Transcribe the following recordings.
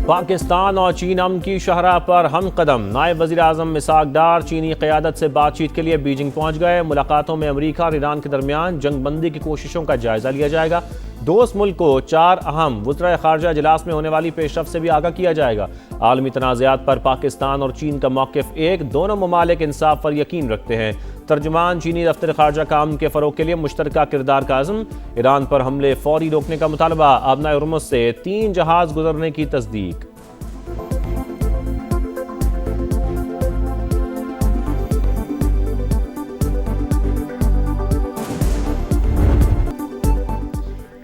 पाकिस्तान और चीन अमन की शहरा पर हम कदम। नायब वज़ीर आज़म इसाक डार चीनी क़यादत से बातचीत के लिए बीजिंग पहुंच गए। मुलाकातों में अमरीका और ईरान के दरमियान जंग बंदी की कोशिशों का जायजा लिया जाएगा। दोस्त मुल्क को 4 अहम वज़राए ख़ारजा इजलास में होने वाली पेशरफ़्त से भी आगाह किया जाएगा। आलमी तनाज़ात पर पाकिस्तान और चीन का मौक़िफ़ एक, दोनों ममालिक इंसाफ पर यकीन रखते हैं। तर्जुमान चीनी दफ्तर ख़ारजा का अमन के फ़रोग़ के लिए मुश्तरका किरदार का अज़्म। ईरान पर हमले फ़ौरी रोकने का मुतालबा। आबनाए हुर्मुज़ से 3 जहाज़ गुजरने की तस्दीक।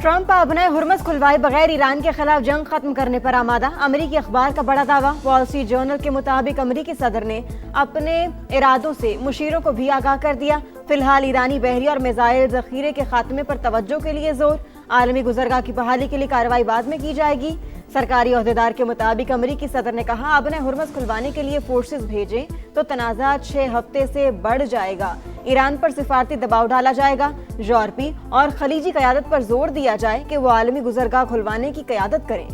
ट्रंप आबनाए हुर्मुज़ खुलवाए बगैर ईरान के खिलाफ जंग खत्म करने पर आमादा। अमरीकी अखबार का बड़ा दावा। वॉल स्ट्रीट जर्नल के मुताबिक अमरीकी सदर ने अपने इरादों से मुशीरों को भी आगाह कर दिया। फिलहाल ईरानी बहरी और मिसाइल जखीरे के खात्मे पर तवज्जो के लिए जोर। आलमी गुजरगाह की बहाली के लिए कार्रवाई बाद में की जाएगी। सरकारी अहदेदार के मुताबिक अमरीकी सदर ने कहा, आबनाए हुर्मुज़ खुलवाने के लिए फोर्सेस भेजें तो तनाज़ा 6 हफ्ते से बढ़ जाएगा। ईरान पर सिफारती दबाव डाला जाएगा। यूरोपी और खलीजी क़यादत पर जोर दिया जाए कि वो आलमी गुजरगाह खुलवाने की क़यादत करें।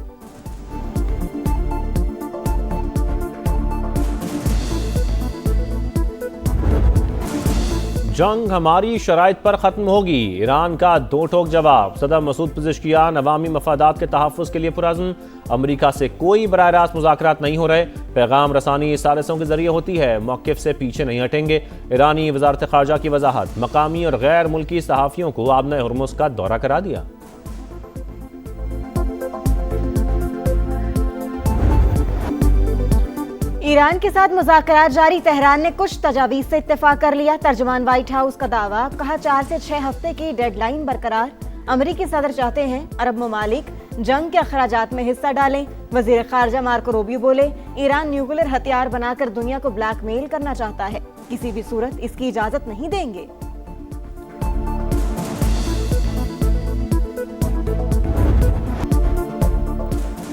जंग हमारी शराइत पर ख़त्म होगी। ईरान का 2 टोक जवाब। सदर मसूद पिज़ेश्कियान अवामी मफादात के तहफ़्फ़ुज़ के लिए पुरअज़्म। अमरीका से कोई बराह रास्त मुज़ाकरात नहीं हो रहे। पैगाम रसानी सालिसों के जरिए होती है। मौक़िफ़ से पीछे नहीं हटेंगे। ईरानी वज़ारत ख़ारजा की वज़ाहत। मकामी और गैर मुल्की सहाफ़ियों को आबनाए हुर्मुज़ का दौरा करा दिया। ईरान के साथ मुज़ाकरात जारी। तेहरान ने कुछ तजावीज़ से इत्तेफाक कर लिया। तर्जुमान व्हाइट हाउस का दावा। कहा, 4 से 6 हफ्ते की डेडलाइन बरकरार। अमरीकी सदर चाहते हैं अरब ममालिक जंग के अखराजात में हिस्सा डालें। वज़ीर ख़ारजा मार्को रूबियो बोले, ईरान न्यूक्लियर हथियार बनाकर दुनिया को ब्लैकमेल करना चाहता है। किसी भी सूरत इसकी इजाज़त नहीं देंगे।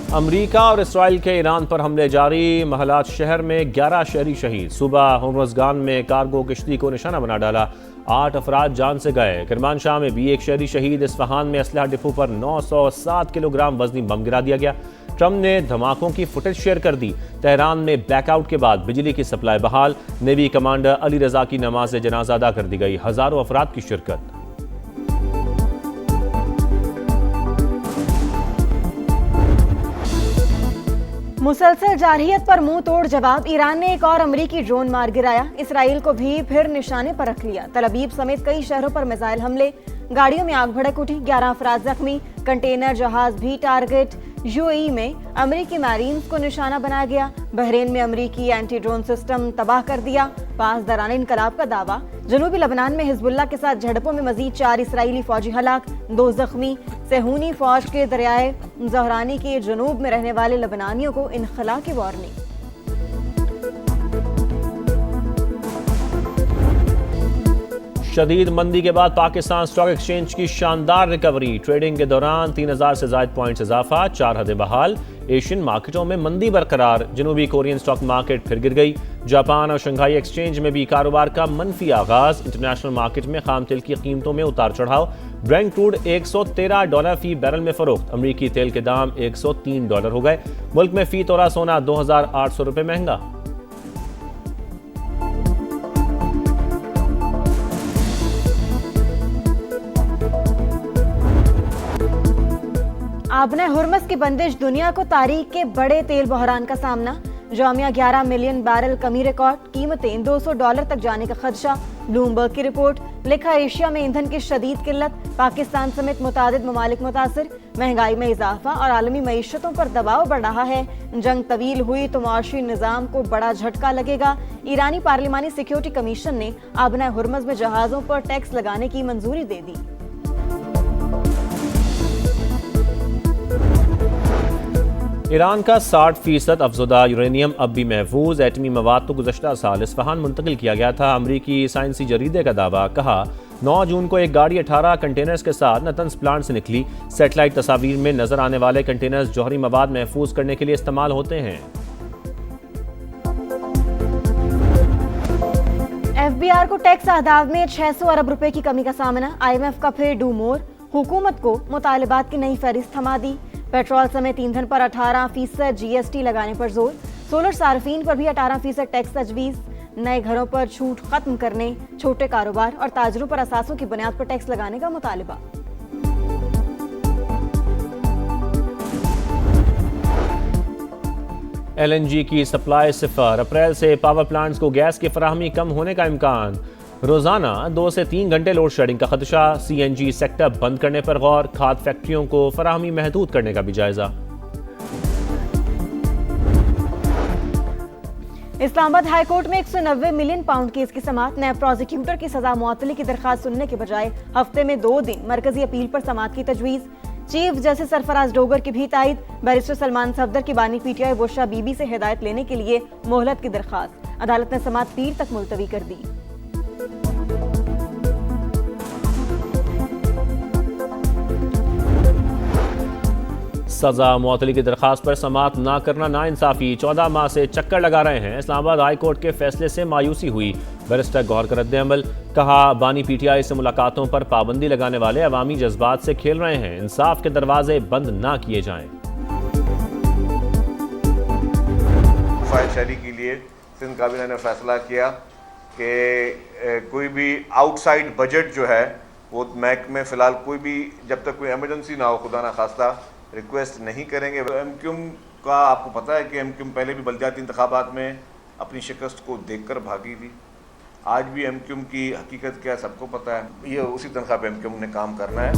अमरीका और इसराइल के ईरान पर हमले जारी। महलात शहर में 11 शहरी शहीद। सुबह हुर्मुज़गान में कार्गो किश्ती को निशाना बना डाला। 8 अफराद जान से गए। किरमानशाह में भी 1 शहरी शहीद। इस्फहान में असलहा डिपो पर 907 किलोग्राम वजनी बम गिरा दिया गया। ट्रंप ने धमाकों की फुटेज शेयर कर दी। तेहरान में ब्लैकआउट के बाद बिजली की सप्लाई बहाल। नेवी कमांडर अली रजा की नमाज जनाजा अदा कर दी गई। हजारों अफराद की शिरकत। मुसलसल जारहियत पर मुंह तोड़ जवाब। ईरान ने एक और अमरीकी ड्रोन मार गिराया। इसराइल को भी फिर निशाने पर रख लिया। तल अवीव समेत कई शहरों पर मिसाइल हमले। गाड़ियों में आग भड़क उठी। 11 अफराद जख्मी। कंटेनर जहाज भी टारगेट। यूएई में अमरीकी मैरीन्स को निशाना बनाया गया। बहरीन में अमरीकी एंटी ड्रोन सिस्टम तबाह कर दिया। पासदारान इनकलाब का दावा। जनूबी लबनान में हिजबुल्लाह के साथ झड़पों में मजीद 4 इसराइली फौजी हलाक, 2 जख्मी। सेहूनी फौज के दरियाए ज़हरानी के जनूब में रहने वाले लबनानियों को इनखला की वार्निंग। शदीद मंदी के बाद पाकिस्तान स्टॉक एक्सचेंज की शानदार रिकवरी। ट्रेडिंग के दौरान 3000 से ज़ायद पॉइंट्स इजाफा। 4 हदें बहाल। एशियन मार्केटों में मंदी बरकरार। जनूबी कोरियन स्टॉक मार्केट फिर गिर गई। जापान और शंघाई एक्सचेंज में भी कारोबार का मनफी आगाज। इंटरनेशनल मार्केट में खाम तेल की कीमतों में उतार चढ़ाव। ब्रेंट क्रूड $113 फी बैरल में फरोख्त। अमरीकी तेल के दाम $103 हो गए। मुल्क में फी तोला सोना 2800 रुपये महंगा। आबनाए हुर्मुज़ की बंदिश। दुनिया को तारीख के बड़े तेल बहरान का सामना। जामिया 11 मिलियन बैरल कमी रिकॉर्ड। कीमतें $200 तक जाने का खदशा। ब्लूमबर्ग की रिपोर्ट। लिखा, एशिया में ईंधन की शदीद किल्लत। पाकिस्तान समेत मुतादिद ममालिक मुतासिर। महंगाई में इजाफा और आलमी मईशतों पर दबाव बढ़ रहा है। जंग तवील हुई तो मुआशी निज़ाम को बड़ा झटका लगेगा। ईरानी पार्लिमानी सिक्योरिटी कमीशन ने आबनाए हुर्मुज़ में जहाज़ों पर टैक्स लगाने की मंजूरी दे दी। ईरान का 60% अफज़ुदा यूरेनियम अब भी महफूज। एटमी मवाद तो गुज़श्ता साल इस्फहान मुंतकिल किया गया था। अमरीकी साइंसी जरीदे का दावा। कहा, 9 जून को एक गाड़ी 18 कंटेनर्स के साथ नतंस प्लांट से निकली। सैटेलाइट तस्वीर में नजर आने वाले कंटेनर्स जौहरी मवाद महफूज करने के लिए इस्तेमाल होते हैं। एफबीआर को टैक्स आदाब में 600 अरब रुपए की कमी का सामना। IMF का फिर डू मोर। हुकूमत को मुतालिबात की नई फहरिस्त थमा दी। पेट्रोल समेत ईंधन पर 18% GST लगाने पर जोर। सोलर सार्फिन पर भी 18% टैक्स तजवीज़। नए घरों पर छूट खत्म करने, छोटे कारोबार और ताजरों पर असासों की बुनियाद पर टैक्स लगाने का मुतालिबा। LNG की सप्लाई सिफर। अप्रैल से पावर प्लांट्स को गैस की फराहमी कम होने का इम्कान। रोजाना 2 से 3 घंटे लोड शेडिंग का खदशा। CNG सेक्टर बंद करने पर गौर। खाद फैक्ट्रियों को फराहमी महदूद करने का भी जायजा। इस्लामाबाद हाई कोर्ट में 190 मिलियन पाउंड केस की समाअत। नए प्रोसिक्यूटर की सजा मुअत्तली की दरखास्त सुनने के बजाय हफ्ते में 2 दिन मरकजी अपील पर समाअत की तजवीज़। चीफ जस्टिस सरफराज डोगर की भी तायद। बैरिस्टर सलमान सफदर की बानी PTI बुशरा बीबी से हिदायत लेने के लिए मोहलत की दरखास्त। अदालत ने समाअत पीर तक मुलतवी कर दी। सजा मुअत्तली की दरखास्त पर समाअत ना करना नाइंसाफी। 14 माह से चक्कर लगा रहे हैं। इस्लामाबाद हाई कोर्ट के फैसले से मायूसी हुई। बैरिस्टर गौर का रद्द-ए-अमल। कहा, बानी PTI से मुलाकातों पर पाबंदी लगाने वाले अवामी जज्बात से खेल रहे हैं। इंसाफ के दरवाजे बंद ना किए जाएं। फाइल शहरी के लिए सिंध काबीना ने फैसला किया कि कोई भी आउटसाइड बजट जो है वो महकमे में फ़िलहाल कोई भी जब तक कोई एमरजेंसी ना हो, खुदा ना खास्ता, रिक्वेस्ट नहीं करेंगे। MQM का आपको पता है कि MQM पहले भी बलदियाती इंतखाबात में अपनी शिकस्त को देखकर भागी थी। आज भी MQM की हकीकत क्या है सबको पता है। ये उसी तनख्वाह पे MQM ने काम करना है।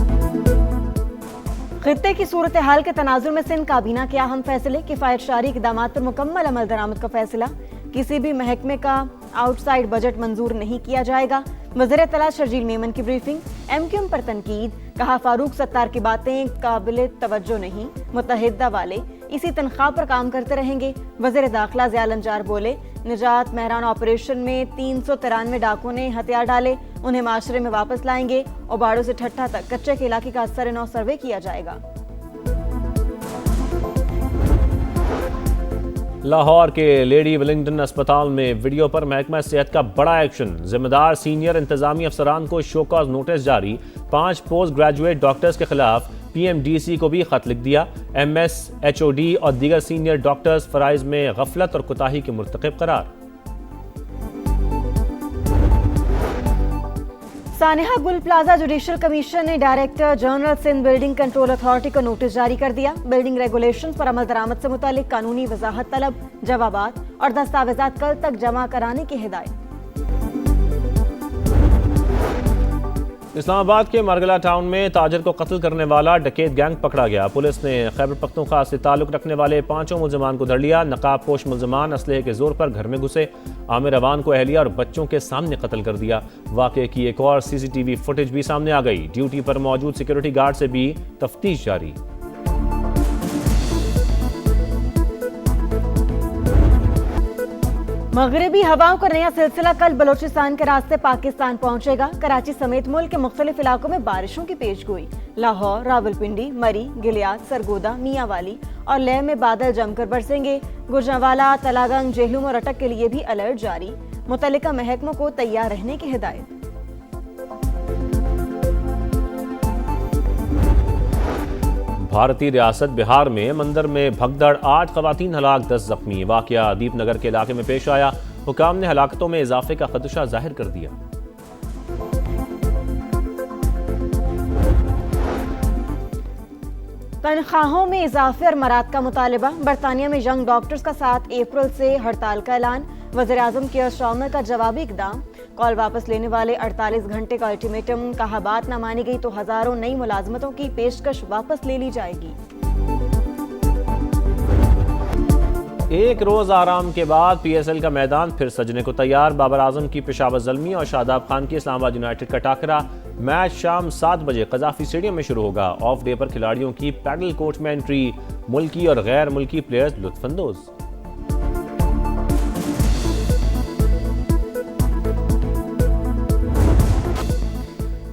खित्ते की सूरत हाल के तनाजुर में सिंध काबीना के अहम फैसले। किफायत शारी इक़दामात पर मुकम्मल अमल दरामद का फैसला। किसी भी महकमे का आउटसाइड बजट मंजूर नहीं किया जाएगा। वज़ीर इत्तलात शर्जील मेमन की ब्रीफिंग। MQM पर तनकीद। कहा, फारूक सत्तार की बातें काबिल तवज्जो नहीं, मुत्तहिदा वाले इसी तनख्वाह पर काम करते रहेंगे। वज़ीर दाखिला ज़िया लंजार बोले, निजात महरान ऑपरेशन में 393 डाकुओं ने हथियार डाले, उन्हें माशरे में वापस लाएंगे। ओबाड़ो से ठट्ठा तक कच्चे के इलाके का असर-ए-नौ सर्वे किया जाएगा। लाहौर के लेडी विलिंगटन अस्पताल में वीडियो पर महकमा सेहत का बड़ा एक्शन। जिम्मेदार सीनियर इंतजामी अफसरान को शोकॉज नोटिस जारी। 5 पोस्ट ग्रेजुएट डॉक्टर्स के खिलाफ PMDC को भी खत लिख दिया। MS, HOD और दीगर सीनियर डॉक्टर्स फराइज में गफलत और कोताही के मुर्तकिब करार। सानिहा गुल प्लाजा जुडिशल कमीशन ने director general Sindh building control authority को नोटिस जारी कर दिया। बिल्डिंग रेगुलेशंस पर अमल दरामद से मुतालिक कानूनी वजाहत तलब, जवाबात और दस्तावेजात कल तक जमा कराने की हिदायत। इस्लामाबाद के मरगला टाउन में ताजर को कत्ल करने वाला डकैत गैंग पकड़ा गया। पुलिस ने खैबर पख्तूनख्वा से ताल्लुक रखने वाले 5 मुलजमान को धर लिया। नकाब पोश मुलजमान असलहे के जोर पर घर में घुसे। आमिर अवान को अहलिया और बच्चों के सामने कत्ल कर दिया। वाक़े की एक और CCTV फुटेज भी सामने आ गई। ड्यूटी पर मौजूद सिक्योरिटी गार्ड से भी तफ्तीश जारी। मगरबी हवाओं का नया सिलसिला कल बलोचिस्तान के रास्ते पाकिस्तान पहुंचेगा। कराची समेत मुल्क के मुख्तलिफ इलाकों में बारिशों की पेशगोई। लाहौर, रावलपिंडी, मरी, गिलियात, सरगोदा, मियांवाली और लेह में बादल जमकर बरसेंगे। गुजरांवाला, तलागंग, जेहलुम और अटक के लिए भी अलर्ट जारी। मुतल्लिका महकमों को तैयार रहने की हिदायत। भारतीय रियासत बिहार में मंदिर में भगदड़, 8 खवातीन हलाक, 10 जख्मी। वाकया दीपनगर के इलाके में पेश आया। हुकाम ने हलाकतों में इजाफे का खदशा जाहिर कर दिया। तनख्वाहों में इजाफे और मराद का मुतालबा। बरतानिया में यंग डॉक्टर्स का 7 अप्रैल से हड़ताल का ऐलान। वज़ीर आज़म केयर स्टार्मर का जवाबी इकदाम। कॉल वापस लेने वाले 48 घंटे का अल्टीमेटम। कहा, बात न मानी गई तो हजारों नई मुलाजमतों की पेशकश वापस ले ली जाएगी। एक रोज आराम के बाद PSL का मैदान फिर सजने को तैयार। बाबर आजम की पेशावर ज़ल्मी और शादाब खान की इस्लामाबाद यूनाइटेड का टाकरा। मैच शाम 7 बजे कजाफी स्टेडियम में शुरू होगा। ऑफ डे पर खिलाड़ियों की पैडल कोर्ट में एंट्री। मुल्की और गैर मुल्की प्लेयर्स लुत्फानंदोज।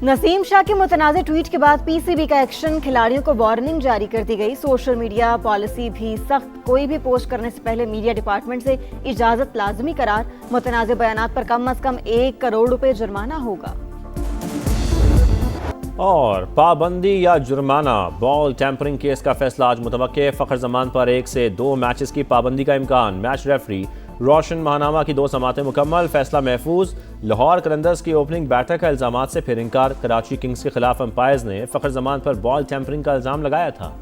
नसीम शाह के मुतनाज़े ट्वीट के बाद PCB का एक्शन। खिलाड़ियों को वार्निंग जारी कर दी गई। सोशल मीडिया पॉलिसी भी सख्त। कोई भी पोस्ट करने से पहले मीडिया डिपार्टमेंट से इजाजत लाजमी करार। मुतनाज़े बयानात पर कम अज कम 1 करोड़ रुपए जुर्माना होगा। और पाबंदी या जुर्माना, बॉल टैंपरिंग केस का फैसला आज मुतवक्के। फ़खर जमान पर 1 से 2 मैचेस की पाबंदी का इम्कान। मैच रेफरी रोशन महानामा की 2 समातें मुकम्मल, फैसला महफूज। लाहौर कलंदर्स की ओपनिंग बैटर का इल्ज़ामात से फिर इनकार। कराची किंग्स के खिलाफ अंपायर्स ने फ़खर जमान पर बॉल टैंपरिंग का इल्ज़ाम लगाया था।